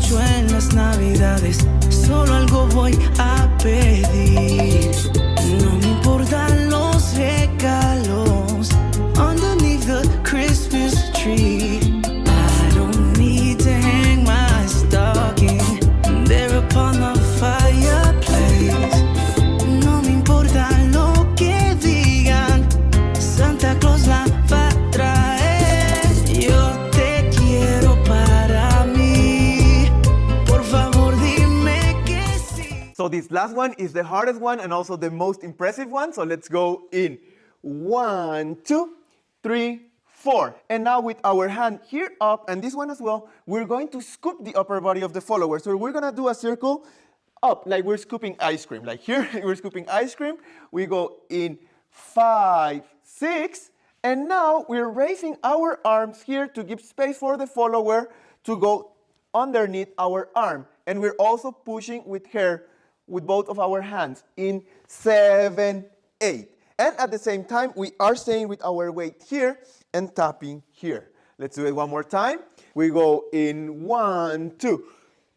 mucho en las navidades, solo algo voy a pedir. No me importan los regalos underneath the Christmas tree. I don't need to hang my stocking there upon the fireplace. No me importa lo que digan, Santa Claus la va a traer. Yo te quiero para mí, por favor dime que sí. So this last one is the hardest one and also the most impressive one. So let's go in 1, 2, 3, 4. And now with our hand here up, and this one as well, we're going to scoop the upper body of the follower. So we're gonna do a circle up, like we're scooping ice cream. Like here, we're scooping ice cream. We go in 5, 6, and now we're raising our arms here to give space for the follower to go underneath our arm. And we're also pushing with her with both of our hands in 7, 8. And at the same time, we are staying with our weight here and tapping here. Let's do it one more time. We go in 1, 2,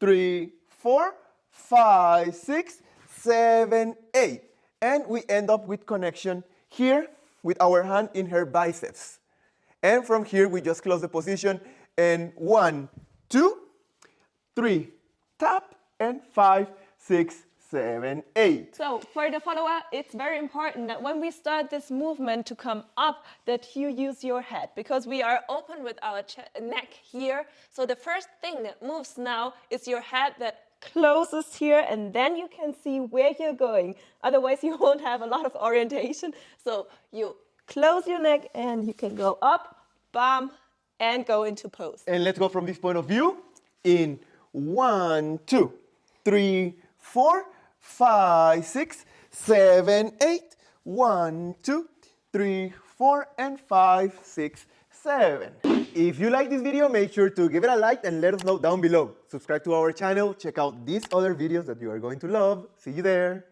3, 4, 5, 6, 7, 8. And we end up with connection here with our hand in her biceps. And from here, we just close the position and 1, 2, 3, tap, and 5, 6, 7, 8. So for the follower, it's very important that when we start this movement to come up, that you use your head, because we are open with our neck here. So the first thing that moves now is your head that closes here, and then you can see where you're going. Otherwise, you won't have a lot of orientation. So you close your neck and you can go up, bam, and go into pose. And let's go from this point of view in 1, 2, 3, 4, 5, 6, 7, 8. 1, 2, 3, 4, and 5, 6, 7. If you like this video, make sure to give it a like and let us know down below. Subscribe to our channel, check out these other videos that you are going to love. See you there.